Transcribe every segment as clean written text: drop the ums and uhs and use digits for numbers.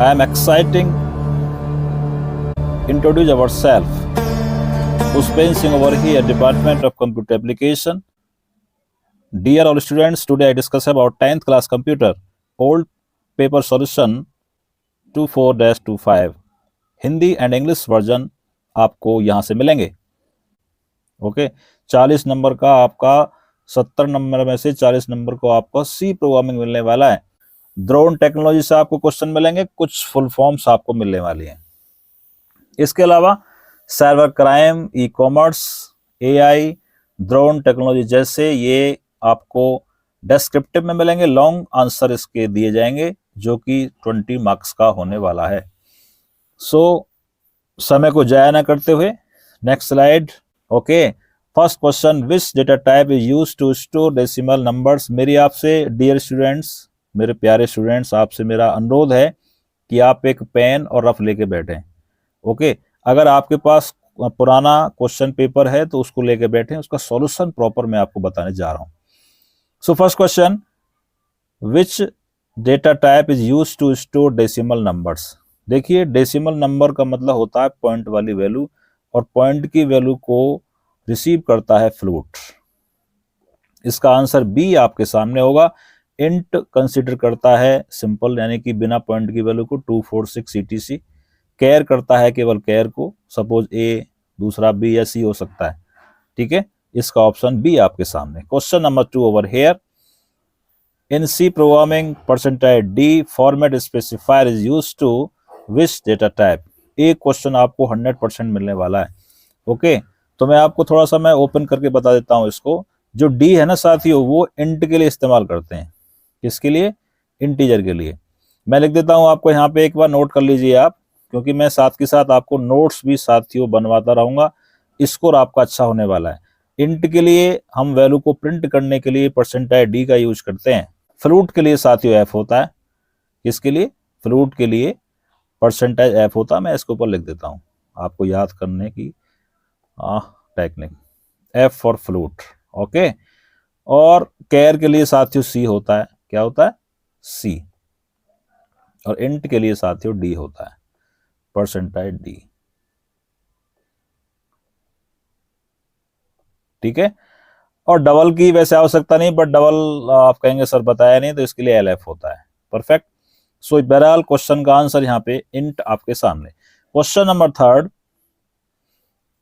I am exciting introduce ourselves. Uspen Singh over here, Department of Computer Application. Dear all students, today I discuss about 10th class computer, old paper solution 24-25. Hindi and English version आपको यहाँ से मिलेंगे। Okay, 40 number का आपका 70 number में से 40 number को आपको सी प्रोग्रामिंग मिलने वाला है। ड्रोन टेक्नोलॉजी से आपको क्वेश्चन मिलेंगे, कुछ फुल फॉर्म्स आपको मिलने वाली हैं। इसके अलावा cyber crime, e commerce, AI, drone technology जैसे ये आपको डिस्क्रिप्टिव में मिलेंगे। लॉन्ग आंसर इसके दिए जाएंगे जो कि 20 मार्क्स का होने वाला है। सो समय को जाया ना करते हुए next slide. Okay, first question, which data type is used to store decimal numbers. मेरी आपसे डियर स्टूडेंट्स, मेरे प्यारे स्टूडेंट्स, आपसे मेरा अनुरोध है कि आप एक पेन और रफ लेके बैठें। ओके, अगर आपके पास पुराना क्वेश्चन पेपर है तो उसको लेके बैठें, उसका सॉल्यूशन प्रॉपर मैं आपको बताने जा रहा हूं। So first question, which data type is used to store decimal numbers. देखिए, डेसिमल नंबर का मतलब होता है पॉइंट वाली वैल्यू, और पॉइंट की वैल्यू को रिसीव करता है फ्लूट। इसका आंसर बी आपके सामने होगा। इंट कंसीडर करता है सिंपल, यानी कि बिना पॉइंट की वैल्यू को 246 etc। केयर करता है केवल केयर को, सपोज ए, दूसरा बी या सी हो सकता है। ठीक है, इसका ऑप्शन बी आपके सामने। Question number 2 over here, in C programming %d format specifier is used to which data type. एक क्वेश्चन आपको 100% मिलने वाला है। ओके, तो मैं आपको थोड़ा सा मैं ओपन करके बता देता हूं इसको। जो डी है ना साथियों, वो इंट के लिए इस्तेमाल करते हैं। किसके लिए? इंटीजर के लिए। मैं लिख देता हूं आपको यहाँ पे, एक बार नोट कर लीजिए आप, क्योंकि मैं साथ के साथ आपको नोट्स भी साथियों बनवाता रहूंगा। स्कोर आपका अच्छा होने वाला है। इंट के लिए हम वैल्यू को प्रिंट करने के लिए %d का यूज करते हैं। फ्लूट के लिए साथियों एफ होता है। किसके लिए? फ्लूट के लिए %f होता है। मैं इसके ऊपर लिख देता हूं आपको याद करने की technique, F for flute. Okay, और केयर के लिए साथियों सी होता है। क्या होता है? सी। और इंट के लिए साथियों डी होता है, %d। ठीक है, और डबल की वैसे आवश्यकता नहीं, बट डबल आप कहेंगे सर बताया नहीं, तो इसके लिए एलएफ होता है। परफेक्ट। सो बहरहाल क्वेश्चन का आंसर यहाँ पे इंट आपके सामने। Question number 3,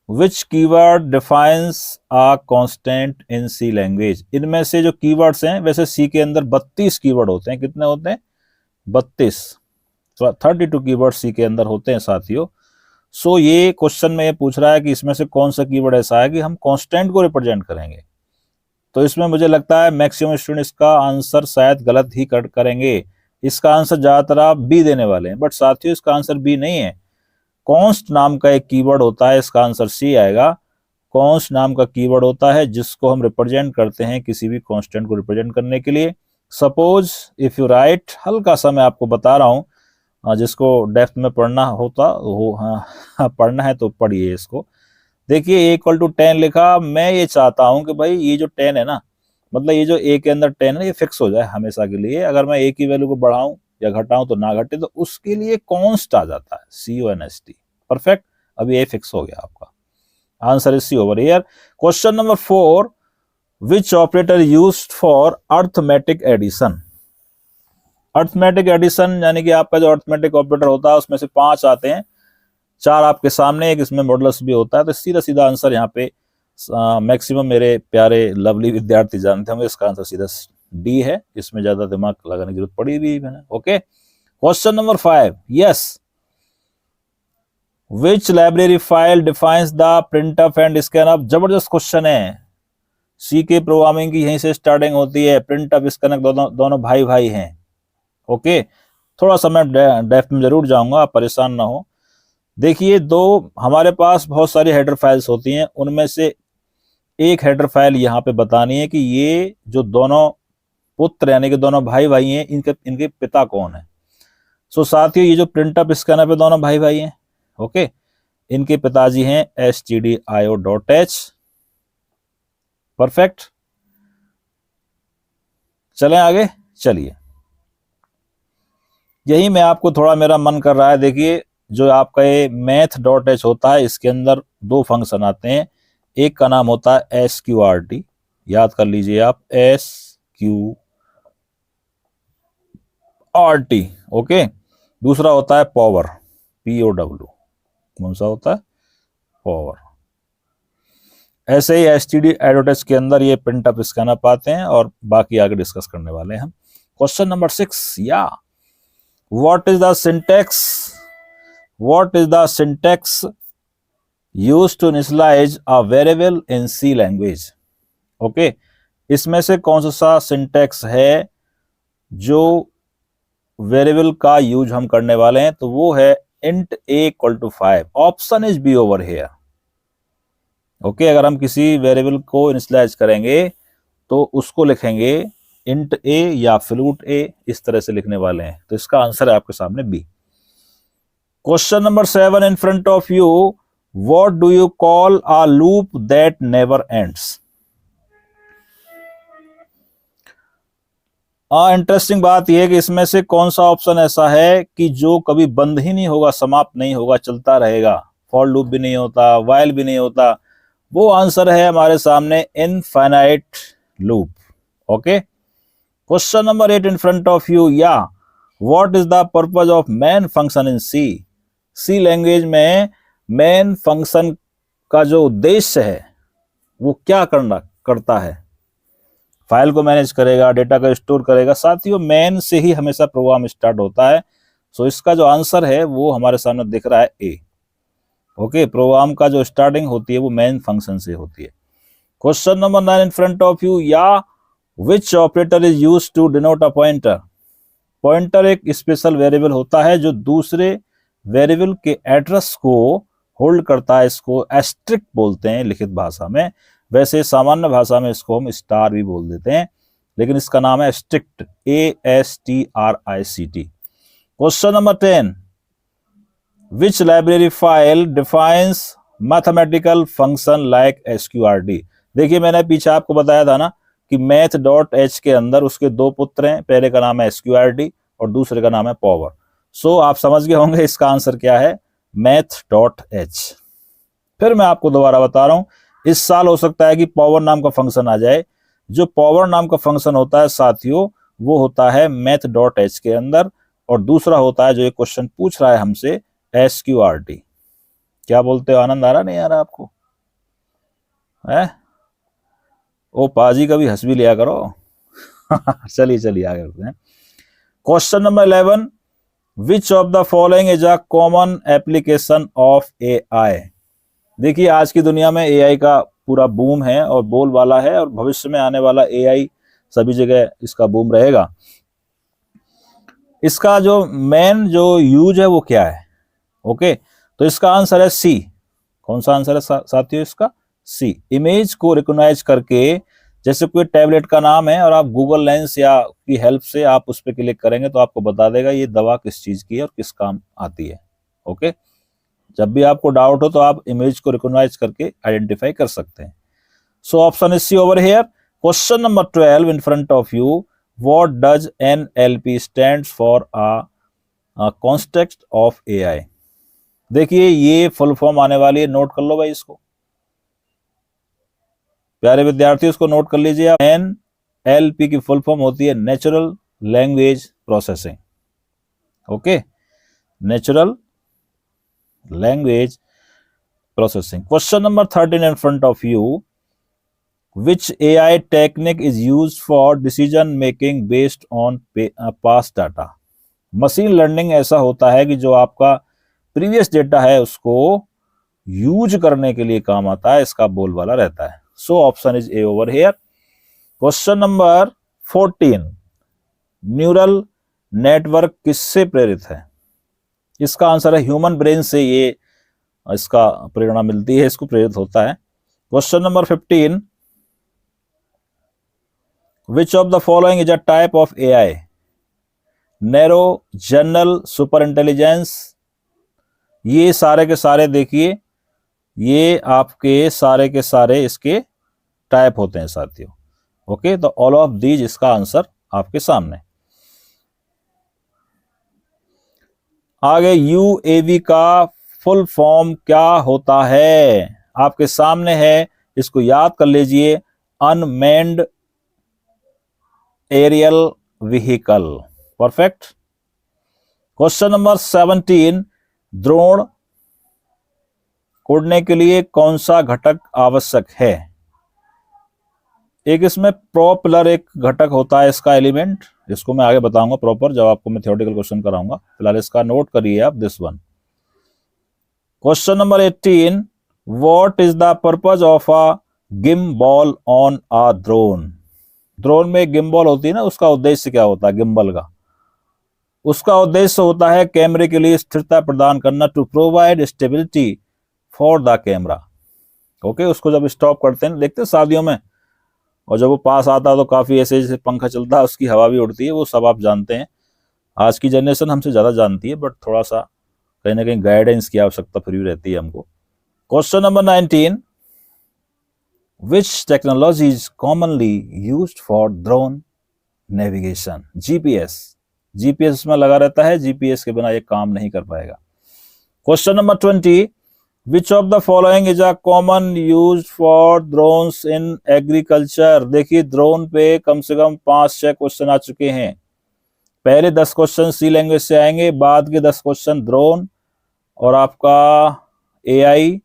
which keyword defines a constant in C language. इनमें से जो कीवर्ड्स हैं, वैसे सी के अंदर 32 कीवर्ड होते हैं। कितने होते हैं? 32। 32 कीवर्ड सी के अंदर होते हैं साथियों। सो ये क्वेश्चन में ये पूछ रहा है कि इसमें से कौन सा कीवर्ड ऐसा है कि हम कांस्टेंट को रिप्रेजेंट करेंगे। तो इसमें मुझे लगता है मैक्सिमम स्टूडेंट इसका आंसर शायद गलत ही करेंगे। इसका आंसर ज्यादातर आप बी देने वाले हैं, बट साथियों इसका आंसर बी नहीं है। कॉन्स्ट नाम का एक कीवर्ड होता है, इसका आंसर सी आएगा। कॉन्स्ट नाम का कीवर्ड होता है जिसको हम रिप्रेजेंट करते हैं किसी भी कांस्टेंट को रिप्रेजेंट करने के लिए। सपोज इफ यू राइट, हल्का सा मैं आपको बता रहा हूं, जिसको डेप्थ में पढ़ना होता हो, हाँ पढ़ना है तो पढ़िए इसको। देखिए A=10 लिखा। मैं ये चाहता हूं कि भाई ये जो 10 है ना, मतलब ये जो ए के अंदर 10 है, ये फिक्स हो जाए हमेशा के लिए। अगर मैं ए की वैल्यू को बढ़ाऊं या घटाऊं तो ना घटे, तो उसके लिए कॉन्स्ट आ जाता है, CONST। परफेक्ट। अभी ये फिक्स हो गया आपका। Answer is C over here. Question number 4, which operator used for arithmetic addition. Arithmetic addition यानी कि आपका जो अर्थमेटिक ऑपरेटर होता है उसमें से 5 आते हैं। 4 आपके सामने, एक इसमें मॉडुलस भी होता है। तो सीधा सीधा आंसर यहाँ पे मैक्सिमम मेरे प्यारे लवली विद्यार्थी जानते होंगे, इसका आंसर सीधा डी है। इसमें ज्यादा दिमाग लगाने की जरूरत पड़ी भी मैंने। Okay, question number 5, yes, which library file defines the printf and scanf. जबरदस्त क्वेश्चन है। सी के प्रोग्रामिंग की यहीं से स्टार्टिंग होती है। प्रिंटफ स्कैनफ दोनों भाई भाई हैं। ओके, थोड़ा सा मैं डेप्थ में जरूर जाऊंगा, आप परेशान ना हो। देखिए, दो हमारे पास बहुत सारी हेडर फाइल्स होती हैं, उनमें से एक हेडर फाइल यहाँ पे बतानी है कि ये जो दोनों पुत्र यानी कि दोनों भाई भाई हैं, इनके पिता कौन है। सो साथियों, ये जो प्रिंटअप स्कैनर पे दोनों भाई भाई हैं। ओके, इनके पिताजी हैं stdio.h। परफेक्ट। चलें आगे, चलिए। यही मैं आपको थोड़ा मेरा मन कर रहा है। देखिए जो आपका ये math.h होता है इसके अंदर दो फंक्शन आते हैं। एक का नाम होता है SQRT, याद कर लीजिए आप, SQRT, ओके। दूसरा होता है पावर, POW। कौन सा होता है? पावर। ऐसे ही STD एडवर्टाइज के अंदर ये प्रिंट अप स्कैन अप आते हैं और बाकी आगे डिस्कस करने वाले हैं हम। क्वेश्चन नंबर 6, या what is the syntax, what is the syntax used to initialize a variable in C language? Okay, इसमें से कौन सा सिंटैक्स है जो वेरिएबल का यूज हम करने वाले हैं? तो वो है int a = 5। Option is B over here. Okay, अगर हम किसी वेरिएबल को इनिशियलाइज करेंगे तो उसको लिखेंगे int a या फ्लूट a, इस तरह से लिखने वाले हैं। तो इसका आंसर है आपके सामने B. Question number 7 in front of you, what do you call a loop that never ends? Interesting बात यह है कि इसमें से कौन सा ऑप्शन ऐसा है कि जो कभी बंद ही नहीं होगा, समाप्त नहीं होगा, चलता रहेगा। फॉर लूप भी नहीं होता, वाइल भी नहीं होता। वो आंसर है हमारे सामने infinite loop. Okay, question number 8 in front of you, या what is the purpose of main function in C? C language में मेन फंक्शन का जो उद्देश्य है वो क्या करता है? फाइल को मैनेज करेगा, डेटा को स्टोर करेगा। साथियों, मेन से ही हमेशा प्रोग्राम स्टार्ट होता है। सो इसका जो आंसर है वो हमारे सामने दिख रहा है ए। ओके, प्रोग्राम का जो स्टार्टिंग होती है वो मेन फंक्शन से होती है। Question number 9 in front of you, या which operator is used to denote a pointer? Pointer एक स्पेशल वेरिएबल होता है जो दूसरे वेरिएबल के एड्रेस को होल्ड करता है। इसको एस्ट्रिक्ट बोलते हैं लिखित भाषा में। वैसे सामान्य भाषा में इसको हम स्टार भी बोल देते हैं, लेकिन इसका नाम है strict, ASTRICT। Question number 10, which library file defines mathematical function like SQRT? देखिए मैंने पीछे आपको बताया था ना कि math.h के अंदर उसके दो पुत्र हैं। पहले का नाम है SQRT और दूसरे का नाम है पावर। सो आप समझ गए होंगे इसका आंसर क्या है, math.h। फिर मैं आपको दोबारा बता रहा हूं, इस साल हो सकता है कि पावर नाम का फंक्शन आ जाए। जो पावर नाम का फंक्शन होता है साथियों, वो होता है math.h के अंदर, और दूसरा होता है जो ये क्वेश्चन पूछ रहा है हमसे, SQRT। क्या बोलते हो, आनंद आ रहा नहीं आ रहा आपको है? ओ पाजी कभी हंस भी लिया करो। चलिए चलिए आगे बढ़ते हैं। Question number 11, which of the following is a common application of AI? देखिए आज की दुनिया में AI का पूरा बूम है और बोलबाला है, और भविष्य में आने वाला AI सभी जगह इसका बूम रहेगा। इसका जो मेन जो यूज है वो क्या है? ओके, तो इसका आंसर है सी। कौन सा आंसर है साथियों इसका? सी। इमेज को रिकॉग्नाइज करके, जैसे कोई टैबलेट का नाम है और आप गूगल लेंस या की हेल्प से आप उस पर क्लिक करेंगे तो आपको बता देगा ये दवा किस चीज की है और किस काम आती है। ओके, जब भी आपको डाउट हो तो आप इमेज को रिकॉग्नाइज करके आइडेंटिफाई कर सकते हैं। So option is C over here. Question number 12 in front of you, what does NLP stands for a context of AI? देखिए ये फुल फॉर्म आने वाली है, नोट कर लो भाई इसको। प्यारे विद्यार्थी उसको नोट कर लीजिए आप। NLP की फुल फॉर्म होती है natural language processing. Okay, natural language processing. Question number 13 in front of you, which AI technique is used for decision making based on past data? Machine learning ऐसा होता है कि जो आपका प्रीवियस डेटा है उसको यूज करने के लिए काम आता है, इसका बोलबाला रहता है। सो option is a over here. Question number 14, neural network किससे प्रेरित है? इसका आंसर है ह्यूमन ब्रेन से ये इसका प्रेरणा मिलती है, इसको प्रेरित होता है। Question number 15, which of the following is a type of AI? Narrow, general, super intelligence. ये सारे के सारे देखिए, ये आपके सारे के सारे इसके टाइप होते हैं साथियों। ओके, तो ऑल ऑफ दीज इसका आंसर आपके सामने। आगे यूएवी का फुल फॉर्म क्या होता है, आपके सामने है, इसको याद कर लीजिए, unmanned aerial vehicle. Perfect. Question number 17, drone उड़ने के लिए कौन सा घटक आवश्यक है? एक इसमें प्रोपेलर एक घटक होता है, इसका एलिमेंट, इसको मैं आगे बताऊंगा प्रॉपर जब आपको मैं थ्योरेटिकल क्वेश्चन कराऊंगा। फिलहाल इसका नोट करिए आप, this one. Question number 18, what is the purpose of a gimbal on a drone? Drone में गिम्बल होती है ना, उसका उद्देश्य क्या होता है गिम्बल का? उसका उद्देश्य होता है कैमरे के लिए स्थिरता प्रदान करना, to provide stability for the camera. Okay, उसको जब स्टॉप करते हैं, देखते हैं शादियों में, और जब वो पास आता है तो काफी ऐसे जैसे पंखा चलता है उसकी हवा भी उड़ती है, वो सब आप जानते हैं। आज की जनरेशन हमसे ज्यादा जानती है, बट थोड़ा सा कहीं ना कहीं गाइडेंस की आवश्यकता फिर भी रहती है हमको। Question number 19, which technology is commonly used for drone navigation? GPS. GPS इसमें लगा रहता है, जीपीएस के बिना ये काम नहीं कर पाएगा। Question number 20, which of the following is a common use for drones in agriculture? देखिए ड्रोन पे कम से कम 5-6 क्वेश्चन आ चुके हैं। पहले 10 क्वेश्चन सी लैंग्वेज से आएंगे, बाद के 10 क्वेश्चन ड्रोन और आपका एआई,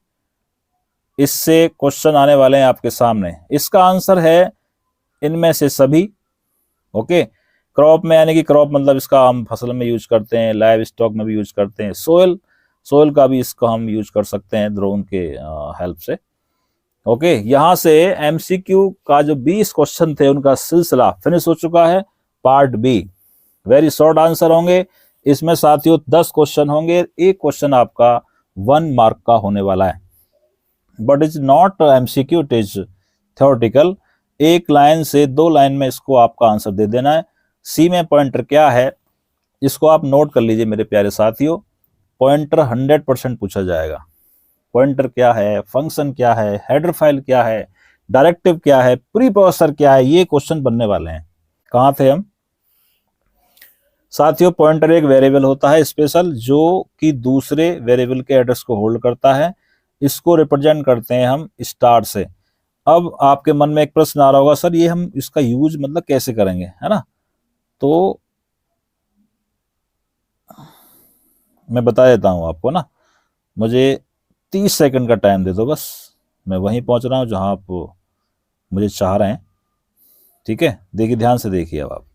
इससे क्वेश्चन आने वाले हैं आपके सामने। इसका आंसर है इनमें से सभी। ओके, क्रॉप में, यानी कि क्रॉप मतलब इसका हम फसल में यूज करते हैं, लाइव स्टॉक में भी यूज करते हैं, सोयल का भी इसको हम यूज कर सकते हैं ड्रोन के हेल्प से। ओके, यहां से एमसीक्यू का जो 20 क्वेश्चन थे उनका सिलसिला फिनिश हो चुका है, part B. Very short answer होंगे इसमें साथियों, 10 क्वेश्चन होंगे, एक क्वेश्चन आपका 1 मार्क का होने वाला है, but is not MCQ, it is theoretical. एक लाइन से 2 लाइन में इसको आपका आंसर दे देना है। सी में पॉइंटर क्या है, इसको आप नोट कर लीजिए मेरे प्यारे साथियों। पॉइंटर 100% पूछा जाएगा। पॉइंटर क्या है, फंक्शन क्या है, हेडर फाइल क्या है, डायरेक्टिव क्या है, प्री प्रोसेसर क्या है, ये क्वेश्चन बनने वाले हैं। कहां थे हम साथियों? पॉइंटर एक वेरिएबल होता है स्पेशल, जो कि दूसरे वेरिएबल के एड्रेस को होल्ड करता है। इसको रिप्रेजेंट करते हैं हम स्टार से। अब आपके मन में एक प्रश्न आ रहा होगा, सर ये हम इसका यूज मतलब कैसे करेंगे, है ना? तो मैं बता देता हूं आपको ना, मुझे 30 सेकंड का टाइम दे दो बस, मैं वहीं पहुंच रहा हूं जहां आप मुझे चाह रहे हैं। ठीक है, देखिए ध्यान से देखिए। अब आप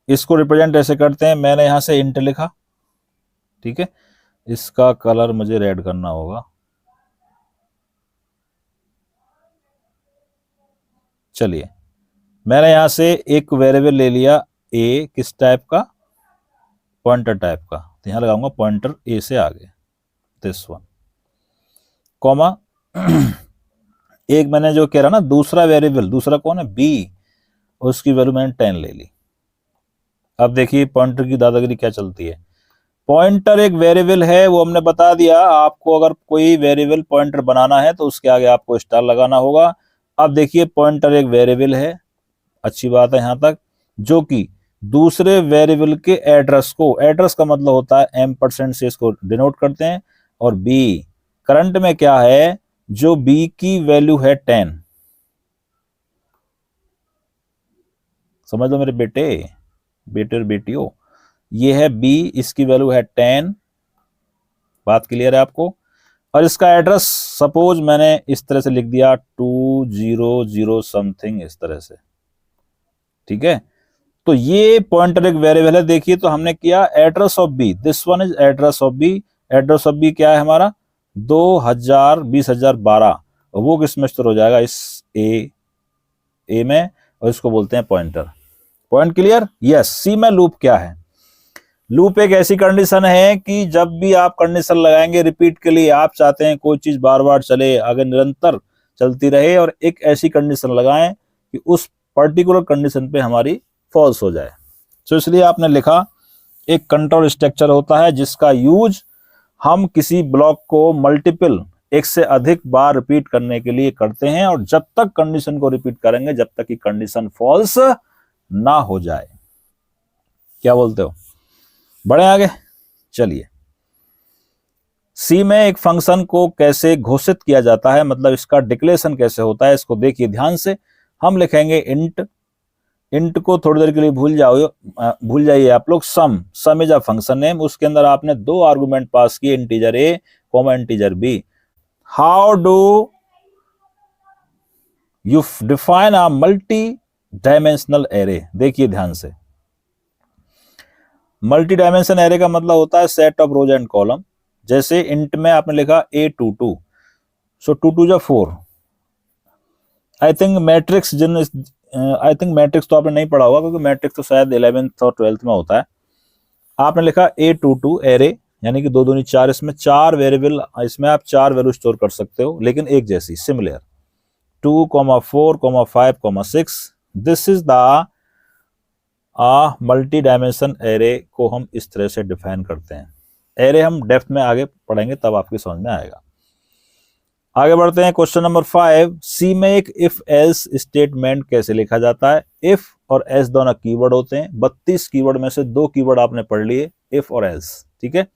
इसको रिप्रेजेंट ऐसे करते हैं, मैंने यहां से इंट लिखा, ठीक है, इसका कलर मुझे रेड करना होगा। चलिए, मैंने यहां से एक वेरिएबल ले लिया ए, किस टाइप का, पॉइंटर टाइप का, तो यहां लगाऊंगा पॉइंटर ए से आगे, दिस वन, कॉमा। एक मैंने जो कह रहा ना दूसरा वेरिएबल, दूसरा कौन है, बी, उसकी वैल्यू मैंने 10 ले ली। अब देखिए पॉइंटर की दादागिरी क्या चलती है। पॉइंटर एक वेरिएबल है, वो हमने बता दिया आपको। अगर कोई वेरिएबल पॉइंटर बनाना है तो उसके आगे आपको स्टार लगाना होगा। अब देखिए पॉइंटर एक वेरिएबल है, अच्छी बात है यहां तक, जो कि दूसरे वेरिएबल के एड्रेस को, एड्रेस का मतलब होता है M% से इसको डिनोट करते हैं। और बी, करंट में क्या है, जो बी की वैल्यू है 10, समझ लो मेरे बेटे, बेटे और बेटियों, ये है बी, इसकी वैल्यू है 10। बात क्लियर है आपको? और इसका एड्रेस सपोज मैंने इस तरह से लिख दिया 200 समथिंग, इस तरह से, ठीक है। तो ये पॉइंटर एक वेरिएबल है। देखिए तो हमने किया address of b, this one is address of b. Address of b क्या है हमारा, 2012, वो किस में स्टोर हो जाएगा, इस ए में, और इसको बोलते हैं पॉइंटर। Point clear? यस। सी में लूप क्या है, लूप एक ऐसी कंडीशन है कि जब भी आप कंडीशन लगाएंगे रिपीट के लिए, आप चाहते हैं कोई चीज बार बार चले, अगर निरंतर चलती रहे, और एक ऐसी कंडीशन लगाएं कि उस पर्टिकुलर कंडीशन पे हमारी फॉल्स हो जाए। तो इसलिए आपने लिखा एक कंट्रोल स्ट्रक्चर होता है जिसका यूज हम किसी ब्लॉक को मल्टीपल, एक से अधिक बार रिपीट करने के लिए करते हैं, और जब तक कंडीशन को रिपीट करेंगे जब तक कि कंडीशन फॉल्स ना हो जाए। क्या बोलते हो? बढ़े आगे, चलिए। सी में एक फंक्शन को कैसे घोषित किया जाता है, मतलब इसका डिक्लेरेशन कैसे होता है, इसको देखिए ध्यान से। हम लिखेंगे इंट, इंट को थोड़ी देर के लिए भूल जाइए आप लोग। Sum is a function name, उसके अंदर आपने दो आर्गुमेंट पास किए, integer a comma integer b. How do you define a multi dimensional array, देखिए ध्यान से। मल्टी डायमेंशन एरे का मतलब होता है set of rose and column. जैसे इंट में आपने लिखा A22, सो 2 2 जा 4। आई थिंक मैट्रिक्स तो आपने नहीं पढ़ा होगा, क्योंकि मैट्रिक्स तो शायद 11th और 12th में होता है। आपने लिखा A22 एरे, यानी कि 2 2 4, इसमें 4 वेरिएबल, इसमें आप 4 वैल्यू स्टोर कर सकते हो, लेकिन एक जैसी, similar. 2, 4, 5, 6। This is the multi dimension array को हम इस तरह से डिफाइन करते हैं। एरे हम डेप्थ में आगे पढ़ेंगे, तब आपकी समझ में आएगा। आगे बढ़ते हैं, क्वेश्चन नंबर 5। सी में एक इफ एल्स स्टेटमेंट कैसे लिखा जाता है। इफ और एल्स दोनों कीवर्ड होते हैं। 32 कीवर्ड में से 2 कीवर्ड आपने पढ़ लिए, इफ और एल्स, ठीक है।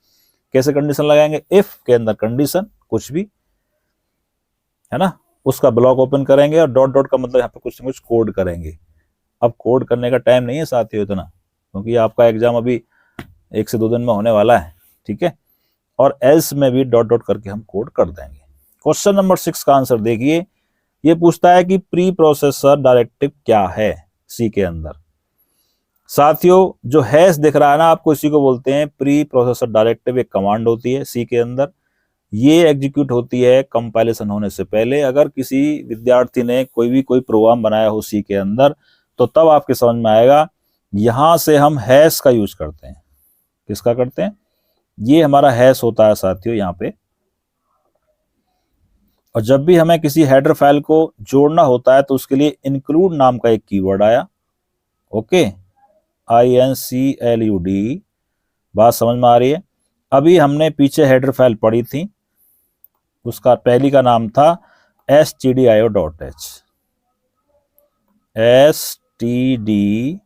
कैसे कंडीशन लगाएंगे, इफ के अंदर कंडीशन कुछ भी है ना, उसका ब्लॉक ओपन करेंगे, और डॉट डॉट का मतलब यहाँ पे कुछ न कुछ कोड करेंगे। अब कोड करने का टाइम नहीं है साथियों इतना, क्योंकि आपका एग्जाम अभी 1 से 2 दिन में होने वाला है, ठीक है। और एल्स में भी डॉट डॉट करके हम कोड कर देंगे। क्वेश्चन नंबर 6 का आंसर देखिए। ये पूछता है कि प्री प्रोसेसर डायरेक्टिव क्या है सी के अंदर। साथियों, जो हैश दिख रहा है ना आपको, इसी को बोलते हैं प्री प्रोसेसर डायरेक्टिव। एक कमांड होती है सी के अंदर, ये एग्जीक्यूट होती है कंपाइलेशन होने से पहले। अगर किसी विद्यार्थी ने कोई प्रोग्राम बनाया हो सी के अंदर, तो तब आपके समझ में आएगा। यहां से हम हैश का यूज करते हैं। किसका करते हैं, ये हमारा हैश होता है साथियों यहाँ पे। और जब भी हमें किसी हेडर फाइल को जोड़ना होता है, तो उसके लिए इंक्लूड नाम का एक कीवर्ड आया, ओके, INCLUD। बात समझ में आ रही है। अभी हमने पीछे हेडर फाइल पढ़ी थी, उसका पहली का नाम था stdio.h, stdio.h,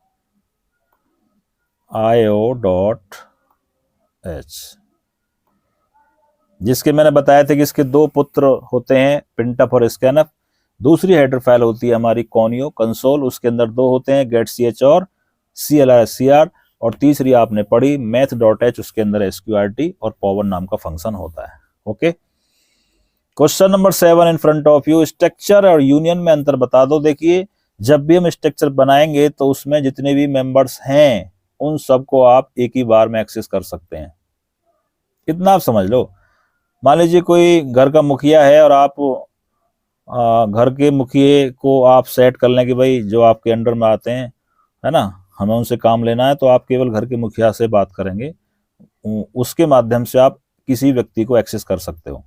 जिसके मैंने बताया था कि इसके 2 पुत्र होते हैं, प्रिंटफ और स्कैनफ। दूसरी हेडर फाइल होती है हमारी कॉनियो कंसोल, उसके अंदर 2 होते हैं, getch और clr। और तीसरी आपने पढ़ी math.h, उसके अंदर sqrt और power नाम का फंक्शन होता है, okay. Question number 7 in front of you. Structure और यूनियन में अंतर बता दो। देखिए, जब भी हम स्ट्रक्चर बनाएंगे तो उसमें जितने भी मेंबर्स हैं, उन सबको आप एक ही बार में एक्सेस कर सकते हैं। इतना आप समझ लो। मान लीजिए कोई घर का मुखिया है, और आप घर के मुखिए को आप सेट कर लें कि भाई जो आपके अंडर में आते हैं, है ना, हमें उनसे काम लेना है, तो आप केवल घर के मुखिया से बात करेंगे, उसके माध्यम से आप किसी व्यक्ति को एक्सेस कर सकते हो।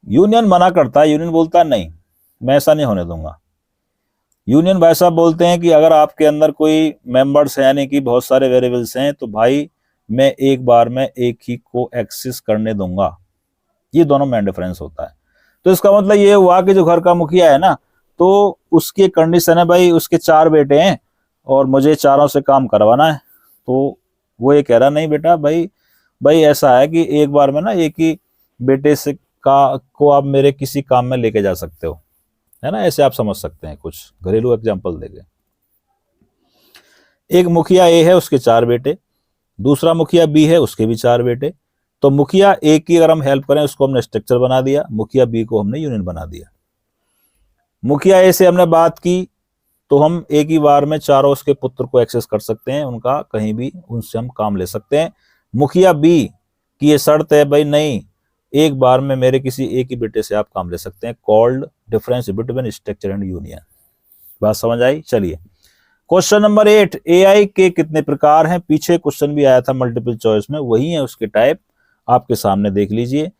यूनियन मना करता है, यूनियन बोलता है नहीं, मैं ऐसा नहीं होने दूंगा। यूनियन भाई साहब बोलते हैं कि अगर आपके अंदर कोई मेंबर्स है, यानी कि बहुत सारे वेरिएबल्स हैं, तो भाई मैं एक बार में एक ही को एक्सेस करने दूंगा। ये दोनों में डिफरेंस होता है। तो इसका मतलब ये हुआ कि जो घर का मुखिया है ना, तो उसकी कंडीशन है भाई, उसके 4 बेटे हैं और मुझे चारों से काम करवाना है। तो वो ये कह रहा नहीं बेटा, भाई ऐसा है कि एक बार में ना एक ही बेटे से को आप मेरे किसी काम में लेके जा सकते हो, है ना। ऐसे आप समझ सकते हैं, कुछ घरेलू एग्जांपल देके। एक मुखिया ए है, उसके 4 बेटे, दूसरा मुखिया बी है, उसके भी 4 बेटे। तो मुखिया ए की अगर हम हेल्प करें, उसको हमने स्ट्रक्चर बना दिया, मुखिया बी को हमने यूनियन बना दिया। मुखिया ए से हमने बात की, तो हम एक ही बार में चारों उसके पुत्र को एक्सेस कर सकते हैं, उनका कहीं भी उनसे हम काम ले सकते हैं। मुखिया बी की ये शर्त है भाई, नहीं, एक बार में मेरे किसी एक ही बेटे से आप काम ले सकते हैं। Called difference between structure and union. बात समझ आई। चलिए, क्वेश्चन नंबर 8। एआई के कितने प्रकार हैं। पीछे क्वेश्चन भी आया था मल्टीपल चॉइस में, वही है उसके टाइप, आपके सामने देख लीजिए।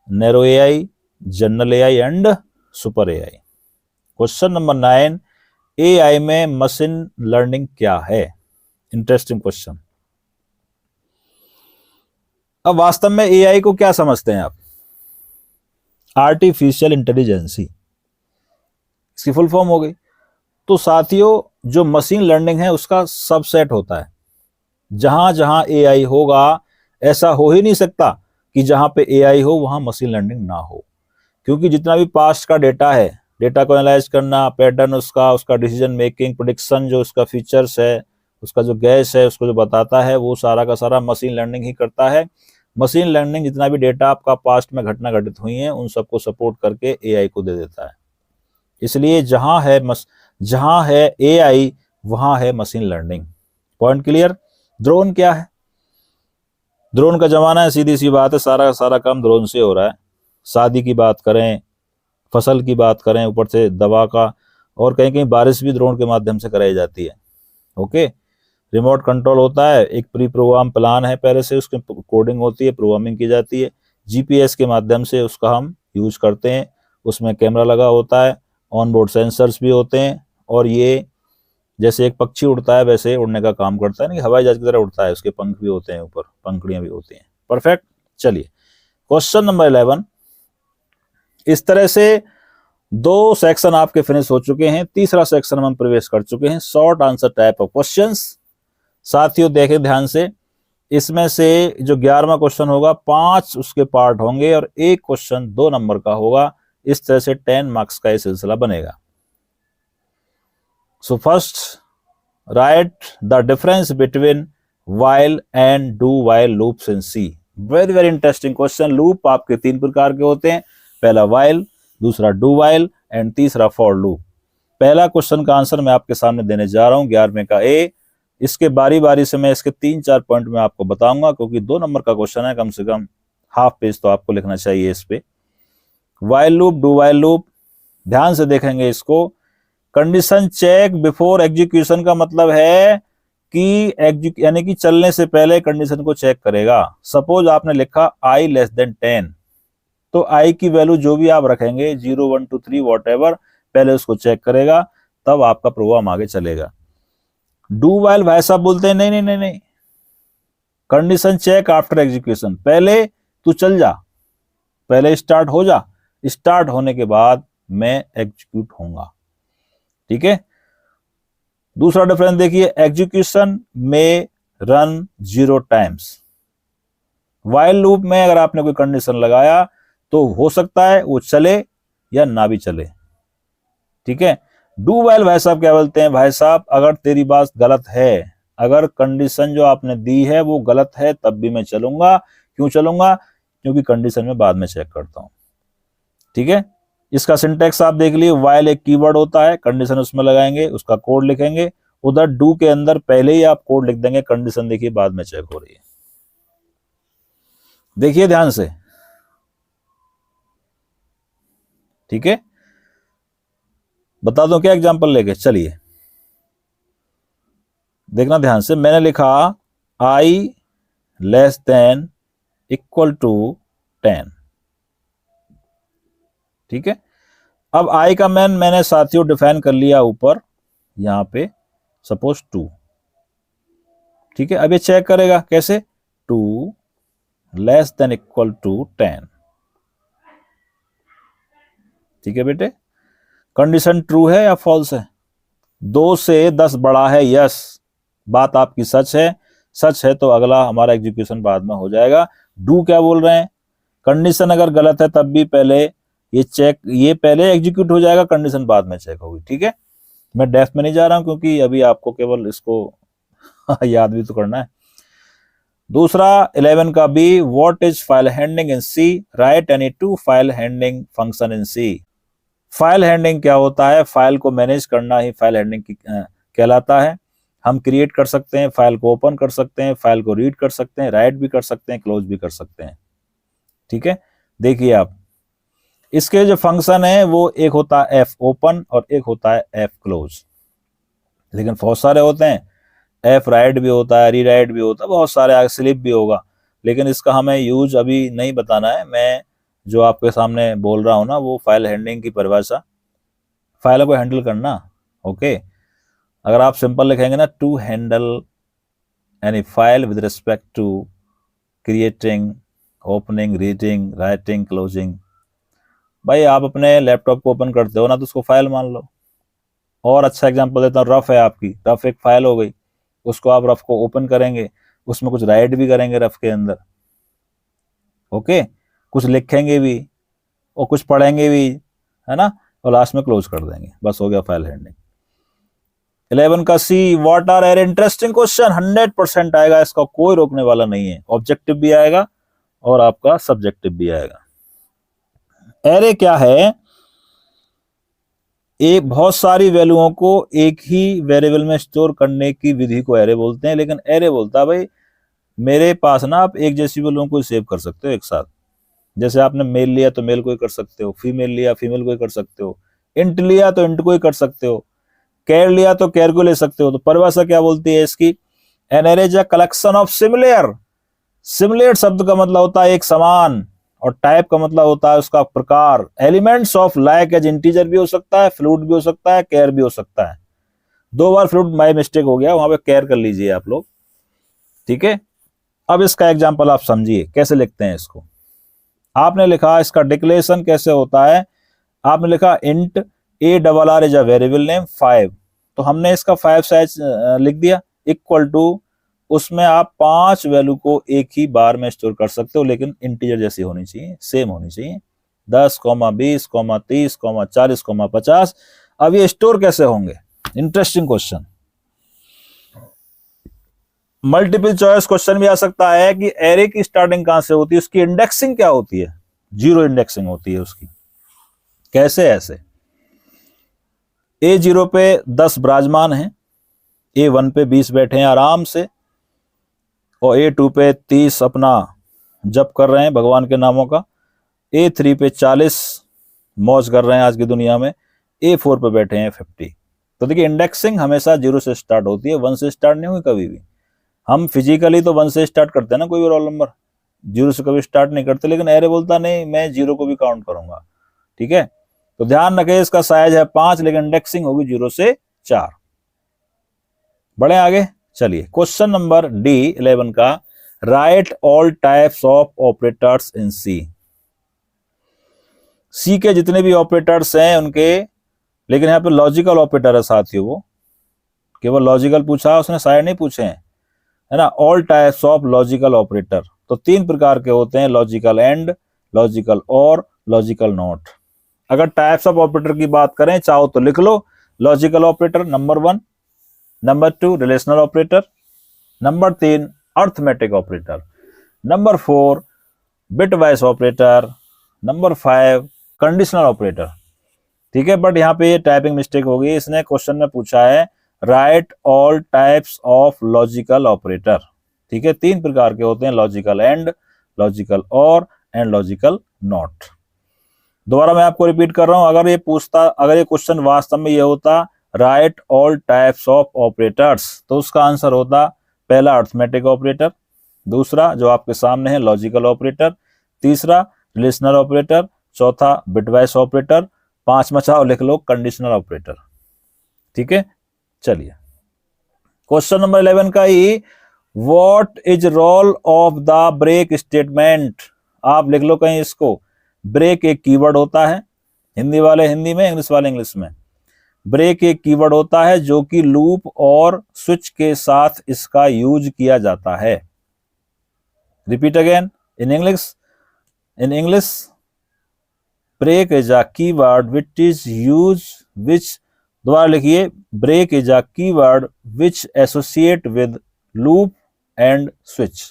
Narrow AI, general AI and super AI. Question number 9। AI में मशीन लर्निंग क्या है। Interesting question. अब वास्तव में एआई को क्या समझते हैं आप। आर्टिफिशियल इंटेलिजेंसी, इसकी फुल फॉर्म हो गई। तो साथियों, जो मशीन लर्निंग है उसका सबसेट होता है। जहां जहां एआई होगा, ऐसा हो ही नहीं सकता कि जहां पे एआई हो वहां मशीन लर्निंग ना हो, क्योंकि जितना भी पास्ट का डेटा है, डेटा को एनालाइज करना, पैटर्न उसका उसका डिसीजन मेकिंग, प्रोडिक्शन, जो उसका फीचर्स है, उसका जो गैस है, उसको जो बताता है, वो सारा का सारा मशीन लर्निंग ही करता है। मशीन लर्निंग जितना भी डेटा आपका पास्ट में घटना घटित हुई है उन सबको सपोर्ट करके एआई को दे देता है। इसलिए जहां है एआई वहां है machine learning. Point clear? Drone क्या है? ड्रोन का जमाना है, सीधी सी बात है, सारा का सारा काम ड्रोन से हो रहा है। शादी की बात करें, फसल की बात करें, ऊपर से दवा का, और कहीं कहीं बारिश भी ड्रोन के माध्यम से कराई जाती है। ओके, रिमोट कंट्रोल होता है, एक प्री प्रोग्राम प्लान है, पहले से उसकी कोडिंग होती है, प्रोग्रामिंग की जाती है, जीपीएस के माध्यम से उसका हम यूज करते हैं, उसमें कैमरा लगा होता है, ऑन बोर्ड सेंसर्स भी होते हैं, और ये जैसे एक पक्षी उड़ता है वैसे उड़ने का काम करता है, नहीं हवाई जहाज की तरह उड़ता है, उसके पंख भी होते हैं, ऊपर पंखुड़ियां भी होती हैं। परफेक्ट। चलिए क्वेश्चन नंबर 11। इस तरह से 2 सेक्शन आपके फिनिश हो चुके हैं, तीसरा सेक्शन हम प्रवेश कर चुके हैं, short answer type of questions. साथियों देखें ध्यान से, इसमें से जो 11वां क्वेश्चन होगा 5 उसके पार्ट होंगे और एक क्वेश्चन 2 नंबर का होगा। इस तरह से 10 मार्क्स का ये सिलसिला बनेगा। So first write the difference between while and do while loops in C. Very very interesting question. Loop आपके 3 प्रकार के होते हैं, पहला वाइल, दूसरा डू वाइल एंड तीसरा फॉर लूप। पहला क्वेश्चन का आंसर मैं आपके सामने देने जा रहा हूं, 11वें का ए। इसके बारी बारी से मैं इसके 3-4 पॉइंट में आपको बताऊंगा, क्योंकि 2 नंबर का क्वेश्चन है, कम से कम हाफ पेज तो आपको लिखना चाहिए इस पे। While loop, do while loop, ध्यान से देखेंगे इसको। कंडीशन चेक बिफोर एग्जीक्यूशन का मतलब है कि यानी कि चलने से पहले कंडीशन को चेक करेगा। सपोज आपने लिखा i लेस देन 10, तो i की वैल्यू जो भी आप रखेंगे 0 1 2 3 वॉट एवर, पहले उसको चेक करेगा, तब आपका प्रोग्राम आगे चलेगा। डू वाइल भाई साहब बोलते हैं नहीं नहीं नहीं नहीं, कंडीशन चेक आफ्टर एग्जीक्यूशन, पहले तू चल जा, पहले स्टार्ट हो जा, स्टार्ट होने के बाद मैं एग्जीक्यूट होऊंगा। ठीक है। दूसरा डिफरेंस देखिए, एग्जीक्यूशन में रन 0 टाइम्स। वाइल लूप में अगर आपने कोई कंडीशन लगाया तो हो सकता है वो चले या ना भी चले। ठीक है। डू वाइल भाई साहब क्या बोलते हैं, भाई साहब अगर तेरी बात गलत है, अगर कंडीशन जो आपने दी है वो गलत है, तब भी मैं चलूंगा। क्यों चलूंगा? क्योंकि कंडीशन में बाद में चेक करता हूं। ठीक है। इसका सिंटेक्स आप देख लिए, वाइल एक कीवर्ड होता है, कंडीशन उसमें लगाएंगे, उसका कोड लिखेंगे, उधर डू के अंदर पहले ही आप कोड लिख देंगे, कंडीशन देखिए बाद में चेक हो रही है। देखिए ध्यान से। ठीक है, बता दो क्या एग्जांपल लेके, चलिए देखना ध्यान से। मैंने लिखा i less than equal to 10। ठीक है। अब i का मैंने साथियों डिफाइन कर लिया ऊपर यहां पे, सपोज 2। ठीक है। अब ये चेक करेगा कैसे, 2 लेस देन इक्वल टू 10। ठीक है बेटे, कंडीशन ट्रू है या फॉल्स है? 2 से 10 बड़ा है, यस, बात आपकी सच है। सच है तो अगला हमारा एग्जीक्यूशन बाद में हो जाएगा। डू क्या बोल रहे हैं, कंडीशन अगर गलत है तब भी पहले ये पहले एग्जीक्यूट हो जाएगा, कंडीशन बाद में चेक होगी। ठीक है। मैं डेफ में नहीं जा रहा हूं क्योंकि अभी आपको केवल इसको याद भी तो करना है। दूसरा 11 का B, what is file handling in C, write any 2 file handling function in C. File handling क्या होता है? फाइल को मैनेज करना ही फाइल हैंडलिंग कहलाता है। हम क्रिएट कर सकते हैं, फाइल को ओपन कर सकते हैं, फाइल को रीड कर सकते हैं, राइट भी कर सकते हैं, क्लोज भी कर सकते हैं। ठीक है। देखिए आप, इसके जो फंक्शन है वो एक होता है एफ ओपन और एक होता है एफ क्लोज, लेकिन बहुत सारे होते हैं। एफ राइट भी होता है, री राइट भी होता है, बहुत सारे, स्लिप भी होगा, लेकिन इसका हमें यूज अभी नहीं बताना है। मैं जो आपके सामने बोल रहा हूं ना, वो फाइल हैंडलिंग की परिभाषा, फाइल को हैंडल करना। ओके। अगर आप सिंपल लिखेंगे ना, to handle any file with respect to creating, opening, reading, writing, closing. भाई आप अपने लैपटॉप को ओपन करते हो ना, तो उसको फाइल मान लो। और अच्छा एग्जांपल देता हूँ, रफ है आपकी, रफ एक फाइल हो गई, उसको आप रफ को ओपन करेंगे, उसमें कुछ राइट भी करेंगे रफ के अंदर, ओके, कुछ लिखेंगे भी और कुछ पढ़ेंगे भी, है ना, और लास्ट में क्लोज कर देंगे, बस हो गया फाइल हैंडलिंग। 11 का C, what are array, interesting question, 100% आएगा, इसका कोई रोकने वाला नहीं है, ऑब्जेक्टिव भी आएगा और आपका सब्जेक्टिव भी आएगा। एरे क्या है? एक बहुत सारी वैल्यूओं को एक ही वेरिएबल में स्टोर करने की विधि को एरे बोलते हैं, लेकिन एरे बोलता है भाई मेरे पास ना आप एक जैसी वैल्यूओं को सेव कर सकते हो एक साथ, जैसे आपने मेल लिया तो मेल को ही कर सकते हो, फीमेल लिया फीमेल को ही कर सकते हो, इंट लिया तो इंट को ही कर सकते हो, कैर लिया तो कैर को ले सकते हो। तो परिभाषा क्या बोलती है इसकी? An array is a collection of similar, similar शब्द का मतलब होता है एक समान, और टाइप का मतलब होता है उसका प्रकार, elements of like as integer भी हो सकता है, फ्लूट भी हो सकता है, कैर भी हो सकता है। 2 बार फ्लूट बाय मिस्टेक हो गया, वहां पे कैर कर लीजिए आप लोग, ठीक है। अब इसका एग्जांपल आप समझिए कैसे लिखते हैं इसको। आपने लिखा, इसका डिक्लेरेशन कैसे होता है, आपने लिखा int A double R is a variable name 5, तो हमने इसका 5 साइज लिख दिया, इक्वल टू उसमें आप 5 वैल्यू को एक ही बार में स्टोर कर सकते हो, लेकिन इंटीजर जैसी होनी चाहिए, सेम होनी चाहिए, 10, 20, 30, 40, 50। अब ये स्टोर कैसे होंगे? Interesting question, multiple choice question भी आ सकता है कि एरे की स्टार्टिंग कहां से होती है, उसकी इंडेक्सिंग क्या होती है? 0 इंडेक्सिंग होती है उसकी। कैसे? ऐसे A0 पे 10 विराजमान हैं, A1 पे 20 बैठे हैं आराम से, और A2 पे 30 अपना जप कर रहे हैं भगवान के नामों का, A3 पे 40 मौज कर रहे हैं आज की दुनिया में, A4 पे बैठे हैं 50। तो देखिए इंडेक्सिंग हमेशा 0 से स्टार्ट होती है, 1 से स्टार्ट नहीं हुई कभी भी। हम फिजिकली तो 1 से स्टार्ट करते हैं ना, कोई भी रोल नंबर 0 से कभी स्टार्ट नहीं करते, लेकिन एरे बोलता नहीं मैं 0 को भी काउंट करूंगा, ठीक है। तो ध्यान रखें इसका साइज है 5, लेकिन इंडेक्सिंग होगी 0 से 4। बढ़े आगे, चलिए क्वेश्चन नंबर डी 11 का, write all types of operators in C. C के जितने भी ऑपरेटर्स हैं उनके, लेकिन यहाँ पे लॉजिकल ऑपरेटर है साथियों, वो केवल लॉजिकल पूछा, उसने सारे नहीं पूछे हैं, है ना। All types of logical operator, तो 3 प्रकार के होते हैं, logical and, logical or, logical not. अगर टाइप्स ऑफ ऑपरेटर की बात करें, चाहो तो लिख लो, logical operator number 1, number 2 relational operator, number 3 arithmetic operator, number 4 bitwise operator, number 5 conditional operator, ठीक है। बट यहाँ पे ये टाइपिंग मिस्टेक हो गई, इसने क्वेश्चन में पूछा है right all types of logical operator, ठीक है। 3 प्रकार के होते हैं, लॉजिकल एंड, लॉजिकल और, एंड लॉजिकल नॉट। दोबारा मैं आपको रिपीट कर रहा हूं, अगर ये क्वेश्चन वास्तव में ये होता right all types of operators, तो उसका आंसर होता पहला अर्थमेटिक ऑपरेटर, दूसरा जो आपके सामने है लॉजिकल ऑपरेटर, तीसरा रिलेशनल ऑपरेटर, चौथा बिटवाइज ऑपरेटर, 5वां चाहो लिख लो कंडीशनल ऑपरेटर, ठीक है। चलिए क्वेश्चन नंबर 11 का ही, what is role of the break statement. आप लिख लो कहीं इसको, ब्रेक एक कीवर्ड होता है, हिंदी वाले हिंदी में, इंग्लिश वाले इंग्लिश में। ब्रेक एक कीवर्ड होता है जो कि लूप और स्विच के साथ इसका यूज किया जाता है। Repeat again in English, break is a keyword which is use which, दोबारा लिखिए, break is a keyword which associate with loop and switch.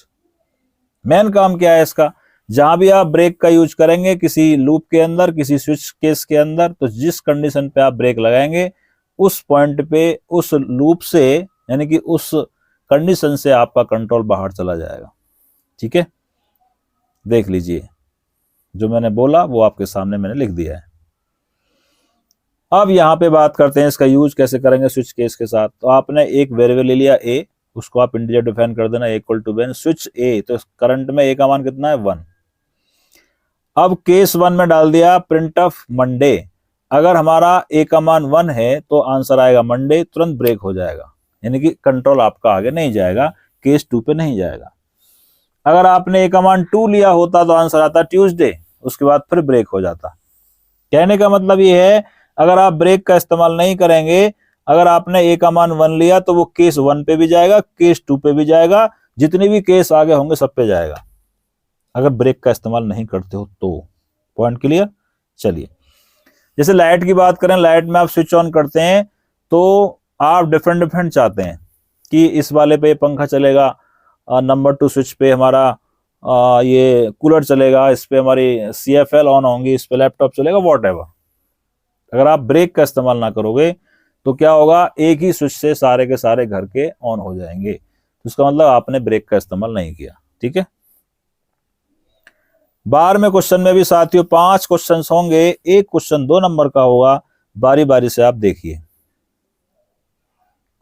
Main काम क्या है इसका, जहां भी आप ब्रेक का यूज करेंगे किसी लूप के अंदर, किसी स्विच केस के अंदर, तो जिस कंडीशन पे आप ब्रेक लगाएंगे उस पॉइंट पे, उस लूप से, यानी कि उस कंडीशन से आपका कंट्रोल बाहर चला जाएगा, ठीक है। देख लीजिए जो मैंने बोला वो आपके सामने मैंने लिख दिया है। अब यहां पे बात करते हैं इसका यूज कैसे करेंगे स्विच केस के साथ। तो आपने एक वेरिएबल ले लिया ए, उसको आप इंटीजर डिफाइन कर देना equal to when switch a, तो करंट में ए का मान कितना है 1। अब केस 1 में डाल दिया प्रिंट ऑफ मंडे, अगर हमारा ए का मान 1 है तो आंसर आएगा मंडे, तुरंत ब्रेक हो जाएगा, यानी कि कंट्रोल आपका आगे नहीं जाएगा, केस 2 पे नहीं जाएगा। अगर आपने ए का मान 2 लिया होता तो आंसर आता ट्यूसडे, उसके बाद फिर ब्रेक हो जाता। कहने का मतलब ये है अगर आप ब्रेक का इस्तेमाल नहीं करेंगे अगर आपने ए का मान 1 लिया तो वो केस 1 पे भी जाएगा, केस 2 पे भी जाएगा, जितने भी केस आगे होंगे सब पे जाएगा, अगर ब्रेक का इस्तेमाल नहीं करते हो तो। Point clear? चलिए, जैसे लाइट की बात करें, लाइट में आप स्विच ऑन करते हैं तो आप डिफरेंट डिफरेंट चाहते हैं कि इस वाले पे पंखा चलेगा, नंबर 2 स्विच पे हमारा ये कूलर चलेगा, इस पे हमारी CFL ऑन होंगी, इस पे लैपटॉप चलेगा, वॉटएवर। अगर आप ब्रेक का इस्तेमाल ना करोगे तो क्या होगा, एक ही स्विच से सारे के सारे घर के ऑन हो जाएंगे, तो इसका मतलब आपने ब्रेक का इस्तेमाल नहीं किया। ठीक है, 12वें क्वेश्चन में भी साथियों 5 क्वेश्चन होंगे, एक क्वेश्चन 2 नंबर का होगा, बारी बारी से आप देखिए।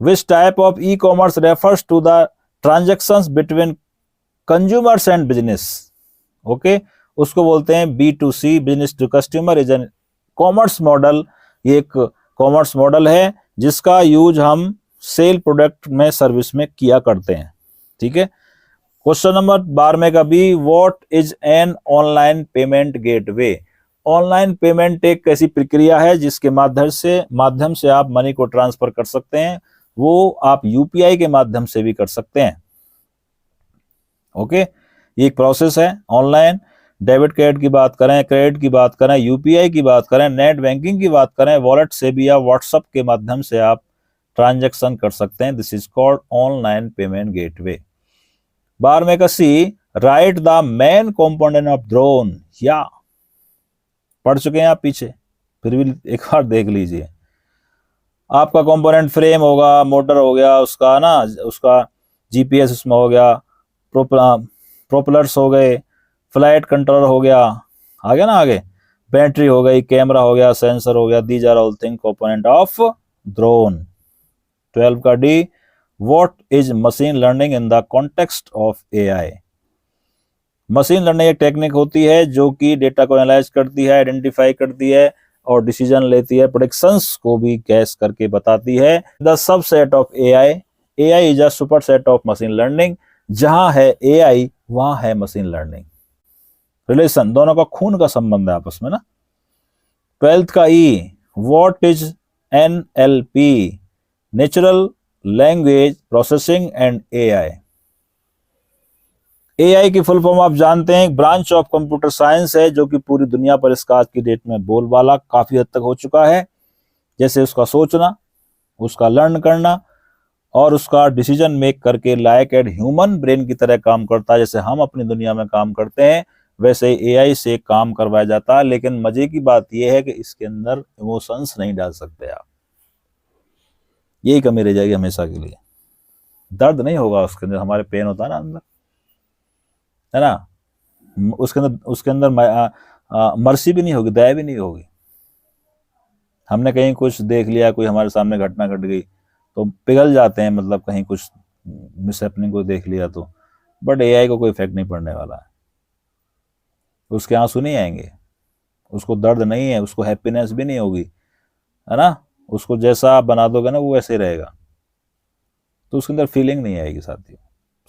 Which type of e commerce refers to the transactions between consumers and business? Okay, उसको बोलते हैं B2C, business to customer is an commerce model. ये एक कॉमर्स मॉडल है जिसका यूज हम सेल प्रोडक्ट में, सर्विस में किया करते हैं। ठीक है, क्वेश्चन नंबर 12वें का भी, what is an online payment gateway? Online payment एक ऐसी प्रक्रिया है जिसके माध्यम से आप मनी को ट्रांसफर कर सकते हैं, वो आप UPI के माध्यम से भी कर सकते हैं। ओके, ये एक प्रोसेस है। ऑनलाइन डेबिट क्रेडिट की बात करें, क्रेडिट की बात करें, UPI की बात करें, नेट बैंकिंग की बात करें, वॉलेट से भी या व्हाट्सएप के माध्यम से आप ट्रांजैक्शन कर सकते हैं। This is called online payment gateway. 12वें का C, write the main component of drone. या पढ़ चुके हैं आप पीछे, फिर भी एक बार देख लीजिए। आपका कंपोनेंट फ्रेम होगा, मोटर हो गया उसका ना, उसका GPS उसमें हो गया, प्रोपेलर्स हो गए, फ्लाइट कंट्रोलर हो गया, आ गया ना आगे, बैटरी हो गई, कैमरा हो गया, सेंसर हो गया, these are all thing component of drone. 12 का D, what is machine learning in the context of AI? Machine learning एक टेक्निक होती है जो कि डेटा को एनालाइज करती है, आइडेंटिफाई करती है और डिसीजन लेती है, प्रेडिक्शंस को भी गैस करके बताती है। The subset of AI is a superset of machine learning. जहां है AI वहां है मशीन लर्निंग। रिलेशन, दोनों का खून का संबंध है आपस में ना। 12th का E, what is NLP? Natural language processing and AI की फुल फॉर्म आप जानते हैं, एक ब्रांच ऑफ कंप्यूटर साइंस है जो कि पूरी दुनिया पर इसका आज की डेट में बोलबाला काफी हद तक हो चुका है। जैसे उसका सोचना, उसका लर्न करना और उसका डिसीजन मेक करके लाइक एड ह्यूमन ब्रेन की तरह काम करता है। जैसे हम अपनी दुनिया में काम करते हैं वैसे AI से काम करवाया जाता है। लेकिन मजे की बात यह है कि इसके अंदर इमोशंस नहीं डाल सकते आप, यही कमी रह जाएगी हमेशा के लिए। दर्द नहीं होगा उसके अंदर, हमारे पेन होता है ना अंदर, है ना, उसके अंदर मर्सी भी नहीं होगी, दया भी नहीं होगी। हमने कहीं कुछ देख लिया, कोई हमारे सामने घटना घट गई तो पिघल जाते हैं, मतलब कहीं कुछ मिसहैपनिंग को देख लिया तो, बट AI को कोई इफेक्ट नहीं पड़ने वाला है, उसके आंसू नहीं आएंगे, उसको दर्द नहीं है, उसको हैप्पीनेस भी नहीं होगी, है ना, उसको जैसा आप बना दोगे ना वो वैसे ही रहेगा, तो उसके अंदर फीलिंग नहीं आएगी साथियों।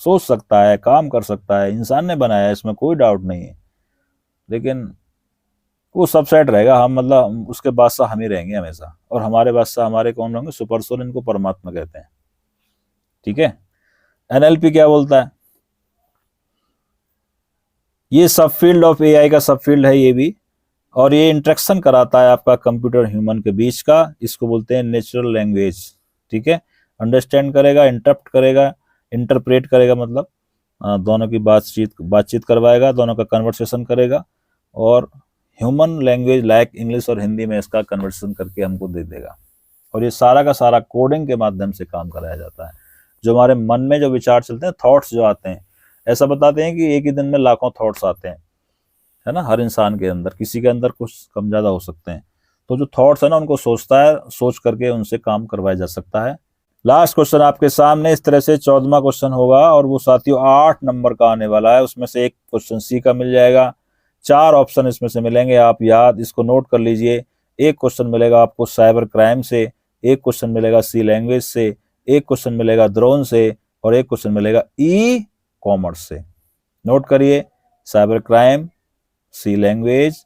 सोच सकता है, काम कर सकता है, इंसान ने बनाया है, इसमें कोई डाउट नहीं है, लेकिन वो सबसेट रहेगा। हम मतलब उसके बादशाह हम ही रहेंगे हमेशा, और हमारे बादशाह हमारे कौन होंगे? सुपर सोल, इनको परमात्मा कहते हैं। ठीक है, NLP क्या बोलता है? ये सब फील्ड ऑफ AI का सब फील्ड है ये भी, और ये इंटरेक्शन कराता है आपका कंप्यूटर ह्यूमन के बीच का। इसको बोलते हैं नेचुरल लैंग्वेज। ठीक है, अंडरस्टैंड करेगा, इंटरप्ट करेगा, इंटरप्रेट करेगा, मतलब दोनों की बातचीत करवाएगा, दोनों का कन्वर्सेशन करेगा, और ह्यूमन लैंग्वेज लाइक इंग्लिश और हिंदी में इसका कन्वर्सेशन करके हमको दे देगा। और ये सारा का सारा कोडिंग के माध्यम से काम कराया जाता है। जो हमारे मन में जो विचार चलते हैं, थॉट्स जो आते हैं, ऐसा बताते हैं कि एक ही दिन में लाखों थॉट्स आते हैं, है ना, हर इंसान के अंदर, किसी के अंदर कुछ कम ज्यादा हो सकते हैं। तो जो थॉट्स है ना, उनको सोचता है, सोच करके उनसे काम करवाया जा सकता है। लास्ट क्वेश्चन आपके सामने इस तरह से 14वां क्वेश्चन होगा, और वो साथियों 8 नंबर का आने वाला है। उसमें से एक क्वेश्चन C का मिल जाएगा, 4 ऑप्शन इसमें से मिलेंगे, आप याद इसको नोट कर लीजिए। एक क्वेश्चन मिलेगा आपको साइबर क्राइम से, एक क्वेश्चन मिलेगा C लैंग्वेज से, एक क्वेश्चन मिलेगा ड्रोन से, और एक क्वेश्चन मिलेगा ई कॉमर्स से। नोट करिए, cyber crime, C language,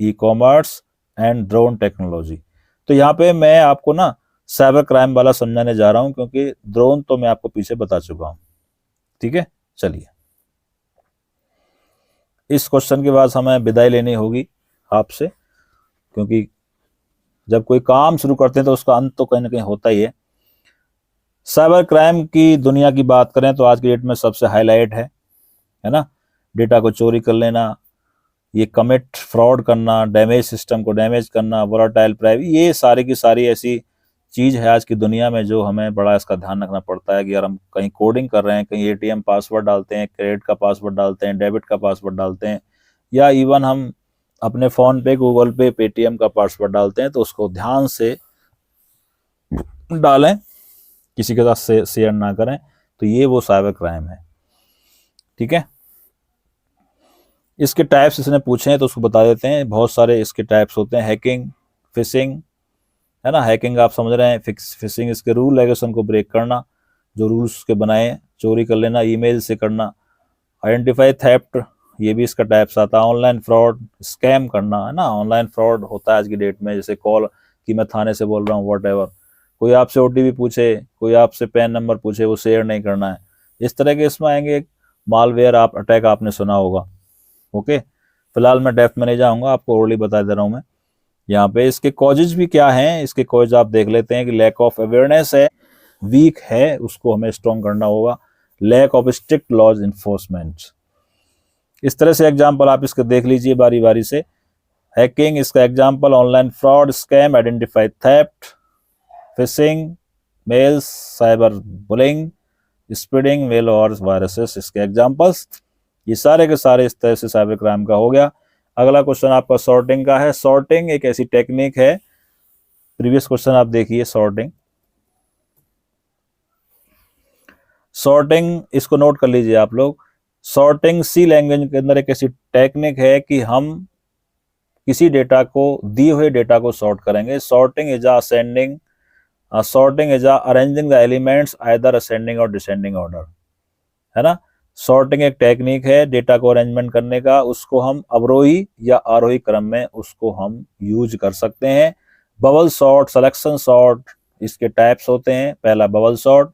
e commerce and drone technology. तो यहाँ पे मैं आपको ना साइबर क्राइम वाला समझाने जा रहा हूं, क्योंकि ड्रोन तो मैं आपको पीछे बता चुका हूं। ठीक है, चलिए इस क्वेश्चन के बाद हमें विदाई लेनी होगी आपसे, क्योंकि जब कोई काम शुरू करते हैं तो उसका अंत तो कहीं ना कहीं होता ही है। साइबर क्राइम की दुनिया की बात करें तो आज की डेट में सबसे हाईलाइट है ना, डेटा को चोरी कर लेना, ये कमिट फ्रॉड करना, डैमेज सिस्टम को डैमेज करना, वोलेटाइल प्राइवेसी, ये सारी की सारी ऐसी चीज़ है आज की दुनिया में जो हमें बड़ा इसका ध्यान रखना पड़ता है कि यार हम कहीं कोडिंग कर रहे हैं, कहीं एटीएम पासवर्ड डालते हैं, क्रेडिट का पासवर्ड डालते हैं, डेबिट का पासवर्ड डालते हैं, या इवन हम अपने फ़ोन पे, गूगल पे, पेटीएम का पासवर्ड डालते हैं, तो उसको ध्यान से डालें, किसी के साथ शेयर ना करें। तो ये वो साइबर क्राइम है। ठीक है, इसके टाइप्स इसने पूछे हैं तो उसको बता देते हैं। बहुत सारे इसके टाइप्स होते हैं, हैकिंग, फिशिंग, है ना। हैकिंग आप समझ रहे हैं, फिशिंग इसके रूल रेगुलेशन को ब्रेक करना, जो रूल्स के बनाए चोरी कर लेना, ईमेल से करना। आइडेंटिफाई थेफ्ट, ये भी इसका टाइप्स आता है। ऑनलाइन फ्रॉड, स्कैम करना, है ना। ऑनलाइन फ्रॉड होता है आज की डेट में, जैसे कॉल कि मैं थाने से बोल रहा हूँ, वॉट कोई आपसे ओटीपी पूछे, कोई आपसे पैन नंबर पूछे, वो शेयर नहीं करना है। इस तरह के इसमें आएंगे। मालवेयर आप अटैक आपने सुना होगा। ओके, फिलहाल मैं डेप्थ में नहीं जाऊंगा, आपको ओरली बता दे रहा हूं मैं। यहाँ पे इसके कॉजेज भी क्या हैं, इसके कॉज आप देख लेते हैं कि लैक ऑफ अवेयरनेस है, वीक है, उसको हमें स्ट्रॉन्ग करना होगा। Lack of strict laws enforcement. इस तरह से एग्जाम्पल आप इसके देख लीजिए बारी बारी से। हैकिंग इसका example, online fraud, scam, identify theft, phishing, mails, cyber bullying, spreading mail और वायरसेस, इसके एग्जाम्पल्स। ये सारे के सारे इस तरह से साइबर क्राइम का हो गया। अगला क्वेश्चन आपका सॉर्टिंग का है। सॉर्टिंग एक ऐसी टेक्निक है, प्रीवियस क्वेश्चन आप देखिए। सॉर्टिंग इसको नोट कर लीजिए आप लोग। सॉर्टिंग सी लैंग्वेज के अंदर एक ऐसी टेक्निक है कि हम किसी डेटा को, दिए हुए डेटा को सॉर्ट करेंगे। Sorting is ascending, sorting is arranging the elements either ascending और डिसेंडिंग ऑर्डर, है ना। सॉर्टिंग एक टेक्निक है डेटा को अरेंजमेंट करने का, उसको हम अवरोही या आरोही क्रम में उसको हम यूज कर सकते हैं। बबल सॉर्ट, सिलेक्शन सॉर्ट, इसके टाइप्स होते हैं। पहला बबल सॉर्ट,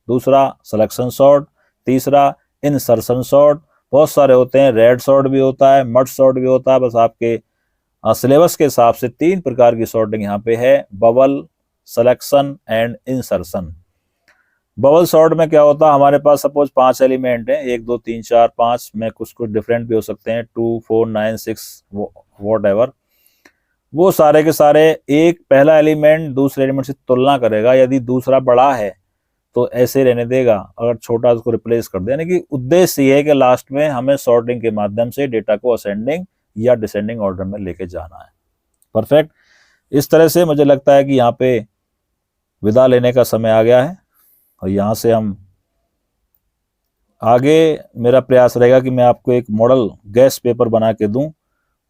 दूसरा सिलेक्शन सॉर्ट, तीसरा इंसर्शन सॉर्ट। बहुत सारे होते हैं, रेड सॉर्ट भी होता है, मड सॉर्ट भी होता है। बस आपके सिलेबस के हिसाब से 3 प्रकार की सॉर्टिंग यहाँ पे है, bubble, selection and insertion. Bubble sort में क्या होता है, हमारे पास सपोज 5 एलिमेंट हैं, 1 2 3 4 5 में कुछ डिफरेंट भी हो सकते हैं, 2 4 9 6 वॉट। वो सारे के सारे एक पहला एलिमेंट दूसरे एलिमेंट से तुलना करेगा, यदि दूसरा बड़ा है तो ऐसे रहने देगा, अगर छोटा उसको रिप्लेस कर दे। यानी कि उद्देश्य ये है कि लास्ट में हमें सॉर्टिंग के माध्यम से डेटा को असेंडिंग या डिसेंडिंग ऑर्डर में लेके जाना है। परफेक्ट। इस तरह से मुझे लगता है कि यहाँ पे विदा लेने का समय आ गया है, और यहाँ से हम आगे, मेरा प्रयास रहेगा कि मैं आपको एक मॉडल गैस पेपर बना के दूं।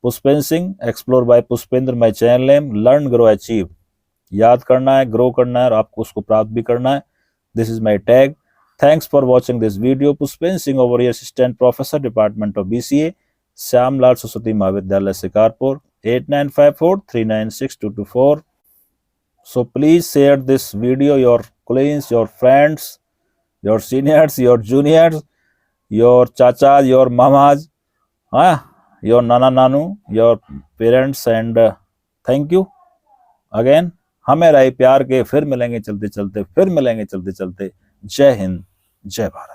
Pushpendra Singh, explore by Pushpendra, my channel name, learn grow achieve. याद करना है, ग्रो करना है और आपको उसको प्राप्त भी करना है। This is my tag. Thanks for watching this video. Pushpendra Singh over here, assistant professor, department of BCA, Shyamlal Saraswati महाविद्यालय Shikarpur, 8954396224। So please share this video, your colleagues, your friends, your seniors, your juniors, your chachas, your mamas, your nana nanu, your parents, and thank you again। हमें राय प्यार के, फिर मिलेंगे चलते चलते, फिर मिलेंगे चलते चलते। जय हिंद, जय भारत।